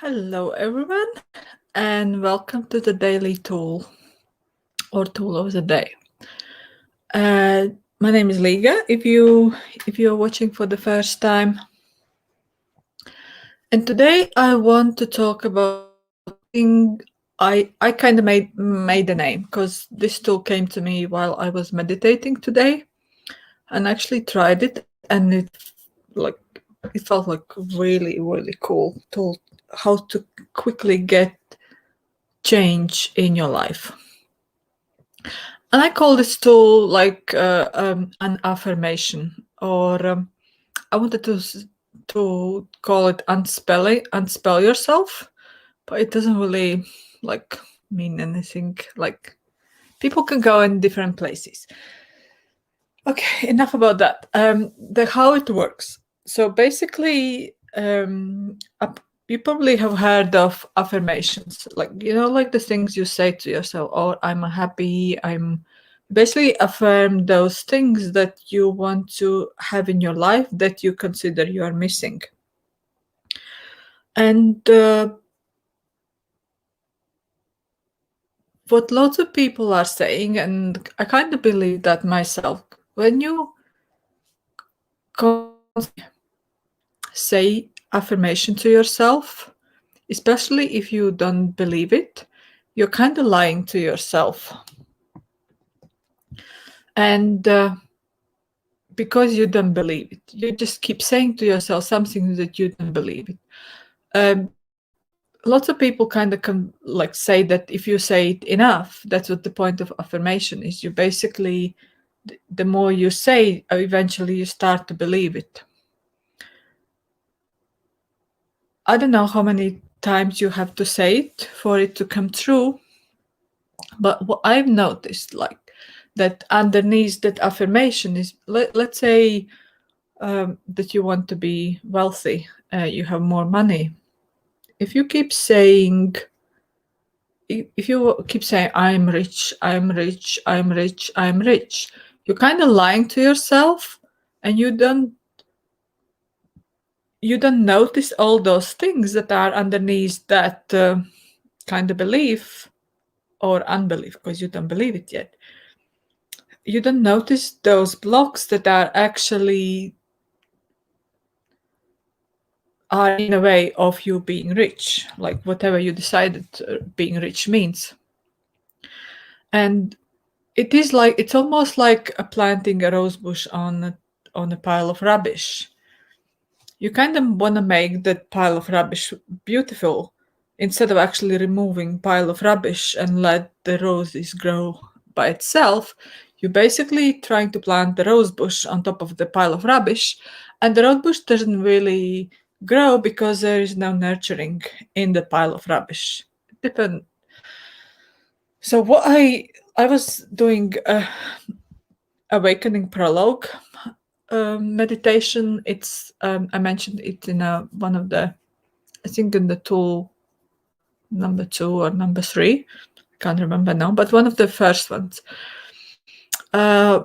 Hello, everyone, and welcome to the daily tool or tool of the day. Uh, my name is Liga. If you're watching for the first time, and today I want to talk about something I kind of made a name because this tool came to me while I was meditating today, and actually tried it, and like it felt like really cool tool how to quickly get change in your life. And I call this tool like an affirmation, or I wanted to call it unspell yourself, but it doesn't really like mean anything. Like people can go in different places. Okay, enough about that. The how it works. So basically, you probably have heard of affirmations, like like the things you say to yourself. "Oh, I'm happy." I'm basically affirm those things that you want to have in your life that you consider you are missing. And what lots of people are saying, and I kind of believe that myself, when you say affirmation to yourself, especially if you don't believe it, you're kind of lying to yourself. And because you don't believe it, you just keep saying to yourself something that you don't believe it. Lots of people kind of like say that if you say it enough, that's what the point of affirmation is. You basically, the more you say, eventually you start to believe it. I don't know how many times you have to say it for it to come true, but what I've noticed, like that underneath that affirmation is, let's say that you want to be wealthy, you have more money. If you keep saying, I'm rich, I'm rich, I'm rich, I'm rich, you're kind of lying to yourself, and you don't notice all those things that are underneath that kind of belief or unbelief, because you don't believe it yet. You don't notice those blocks that are actually are in a way of you being rich, like whatever you decided being rich means. And it's almost like planting a rose bush on a pile of rubbish. You kind of want to make that pile of rubbish beautiful instead of actually removing pile of rubbish and let the roses grow by itself. You're basically trying to plant the rose bush on top of the pile of rubbish, and the rose bush doesn't really grow because there is no nurturing in the pile of rubbish. Depend. So what I was doing awakening prologue meditation. It's I mentioned it in one of the, I think in the tool number 2 or number 3. I can't remember now, but one of the first ones. And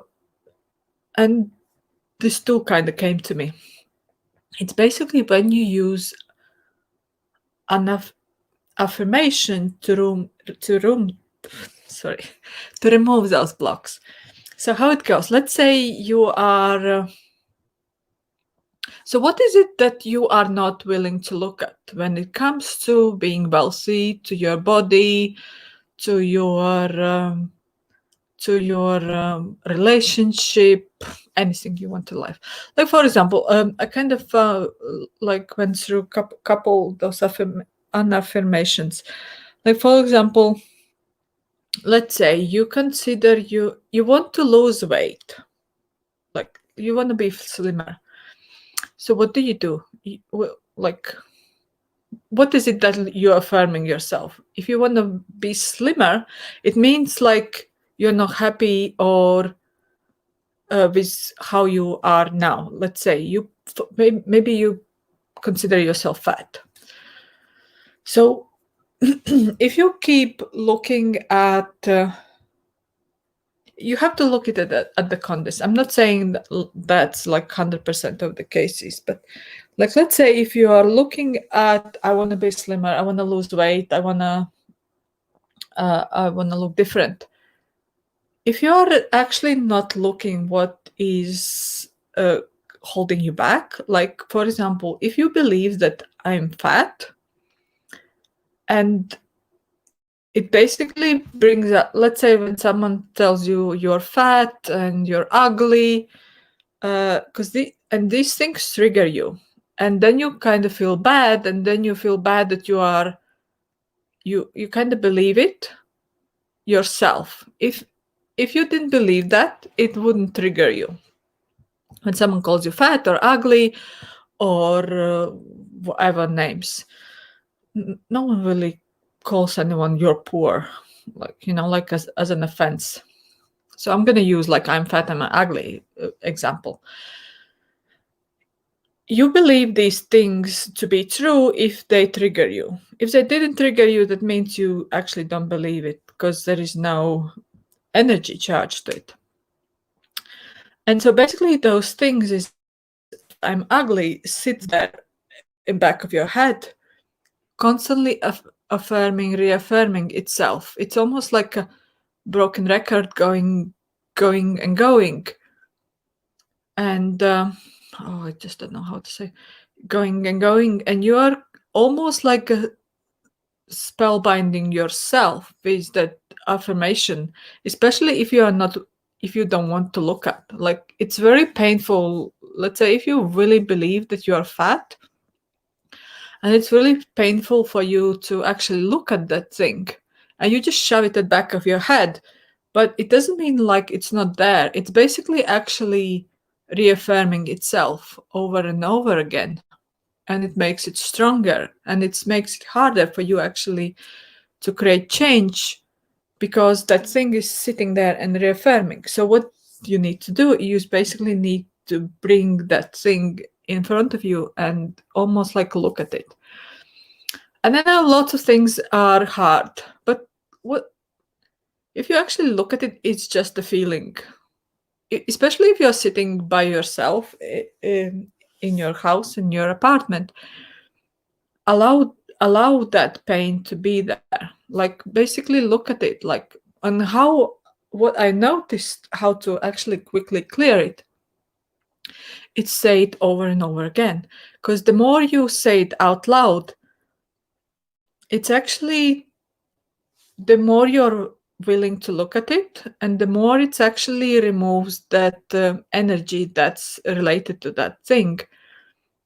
this tool kind of came to me. It's basically when you use enough affirmation to remove those blocks. So how it goes? Let's say you are. So what is it that you are not willing to look at when it comes to being wealthy, to your body, to your relationship, anything you want to life? Like for example, I kind of like went through couple those unaffirmations. Like for example, let's say you consider you want to lose weight, like you want to be slimmer. So what do? Like, what is it that you're affirming yourself? If you want to be slimmer, it means like you're not happy or with how you are now. Let's say maybe you consider yourself fat. So if you keep looking at you have to look at the context. I'm not saying that's like 100% of the cases, but Like, let's say if you are looking at, I want to be slimmer, I want to lose weight, I want to look different. If you are actually not looking what is holding you back, like for example, if you believe that I'm fat, and it basically brings up, let's say when someone tells you you're fat and you're ugly, because these things trigger you, and then you kind of feel bad, and then you feel bad that you kind of believe it yourself. If you didn't believe that, it wouldn't trigger you. When someone calls you fat or ugly or whatever names, no one really calls anyone you're poor, like like as an offense. So I'm going to use like I'm fat, I'm ugly example. You believe these things to be true if they trigger you. If they didn't trigger you, that means you actually don't believe it, because there is no energy charge to it. And so basically those things is I'm ugly sits there in back of your head, constantly affirming, reaffirming itself. It's almost like a broken record going and going. And I just don't know how to say, going and going, and you are almost like a spellbinding yourself with that affirmation, especially if you don't want to look at. Like, it's very painful. Let's say if you really believe that you are fat, and it's really painful for you to actually look at that thing, and you just shove it at the back of your head, but it doesn't mean like it's not there. It's basically actually reaffirming itself over and over again, and it makes it stronger, and it makes it harder for you actually to create change, because that thing is sitting there and reaffirming. So what you need to do, you basically need to bring that thing in front of you and almost like look at it. And I know lots of things are hard, but what if you actually look at it, it's just a feeling. Especially if you're sitting by yourself in your house, in your apartment, allow that pain to be there. Like, basically look at it, like, and how, what I noticed how to actually quickly clear it, it's say it over and over again. Because the more you say it out loud, it's actually, the more you're willing to look at it, and the more it's actually removes that energy that's related to that thing.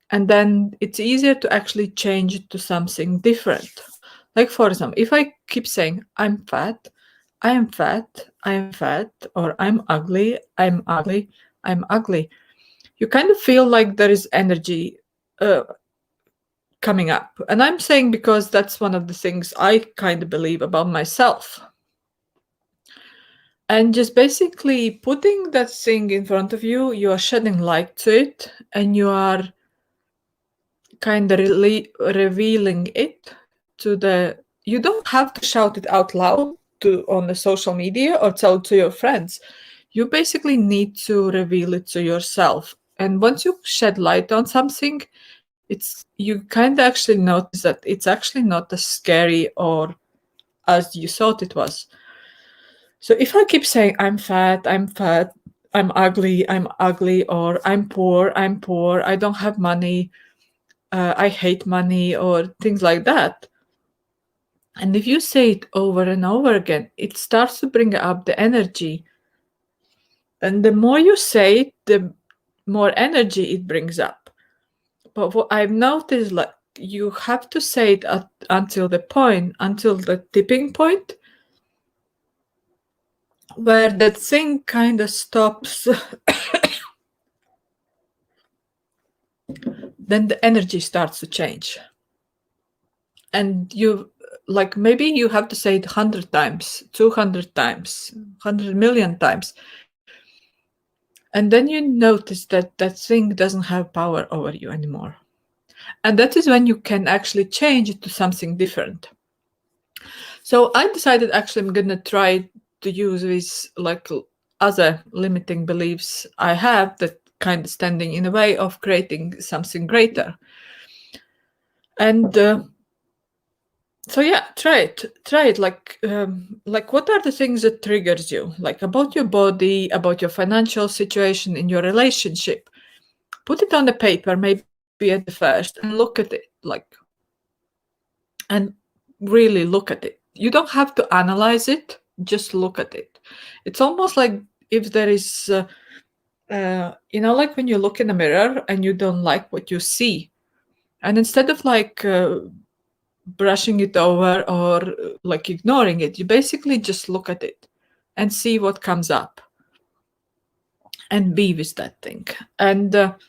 And then it's easier to actually change it to something different. Like, for example, if I keep saying I'm fat, I am fat, I am fat, or I'm ugly, I'm ugly, I'm ugly, you kind of feel like there is energy coming up. And I'm saying because that's one of the things I kind of believe about myself. And just basically putting that thing in front of you, you are shedding light to it, and you are kind of revealing it to the, you don't have to shout it out loud to on the social media or tell it to your friends. You basically need to reveal it to yourself. And once you shed light on something, it's, you kind of actually notice that it's actually not as scary or as you thought it was. So if I keep saying I'm fat, I'm fat, I'm ugly, or I'm poor, I don't have money, I hate money, or things like that. And if you say it over and over again, it starts to bring up the energy. And the more you say it, the more energy it brings up. But what I've noticed, like, you have to say it until the tipping point, where that thing kind of stops. Then the energy starts to change. And you, like, maybe you have to say it 100 times, 200 times, 100 million times. And then you notice that that thing doesn't have power over you anymore. And that is when you can actually change it to something different. So I decided actually I'm going to try to use these like other limiting beliefs I have that kind of standing in the way of creating something greater. And so yeah, try it. Like what are the things that triggers you, like about your body, about your financial situation, in your relationship? Put it on the paper, maybe at the first, and look at it, and really look at it. You don't have to analyze it, just look at it. It's almost like if there is like when you look in a mirror and you don't like what you see, and instead of brushing it over or like ignoring it, you basically just look at it and see what comes up and be with that thing. And that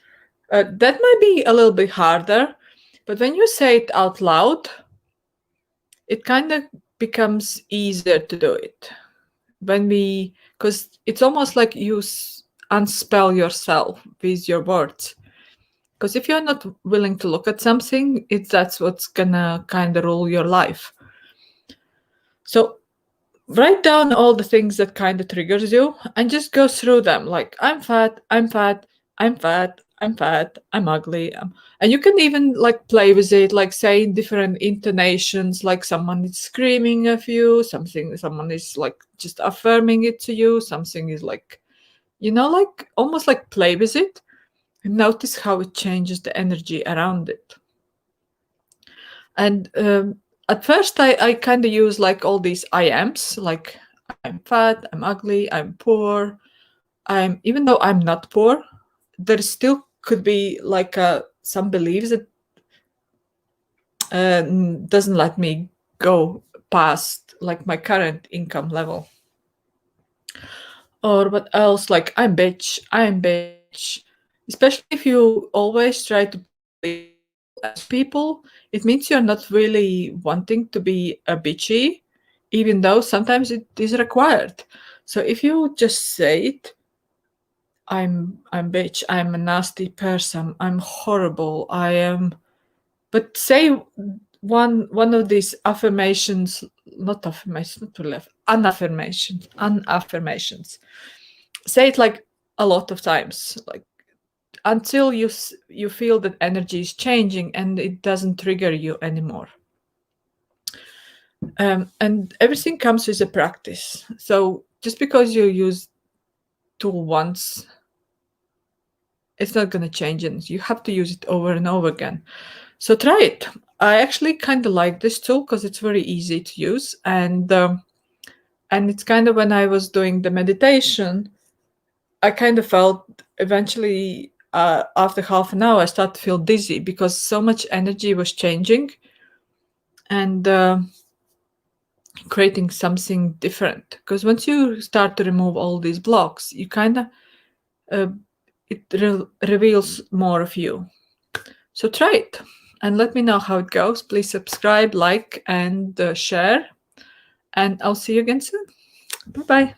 might be a little bit harder, but when you say it out loud, it kind of becomes easier to do it. Because it's almost like you unspell yourself with your words. Because if you're not willing to look at something, that's what's gonna kind of rule your life. So write down all the things that kind of triggers you and just go through them. Like, I'm fat, I'm fat, I'm fat, I'm fat, I'm ugly. And you can even like play with it, like say different intonations, like someone is screaming at you, someone is like just affirming it to you, something is like, like almost like play with it and notice how it changes the energy around it. And at first I kind of use like all these I ams, like I'm fat, I'm ugly, I'm poor. Even though I'm not poor, there still could be like some beliefs that doesn't let me go past like my current income level. Or what else? Like I'm bitch. Especially if you always try to as people, it means you're not really wanting to be a bitchy, even though sometimes it is required. So if you just say it, I'm bitch, I'm a nasty person, I'm horrible, I am. But say one of these affirmations, not affirmations, not to left, unaffirmations. Say it like a lot of times, like until you feel that energy is changing and it doesn't trigger you anymore. And everything comes with a practice. So just because you use tool once, it's not going to change it. You have to use it over and over again. So try it. I actually kind of like this tool because it's very easy to use, and it's kind of when I was doing the meditation, I kind of felt eventually after half an hour I started to feel dizzy because so much energy was changing and creating something different. Because once you start to remove all these blocks, you kind of reveals more of you. So try it and let me know how it goes. Please subscribe, like, and share. And I'll see you again soon. Bye bye.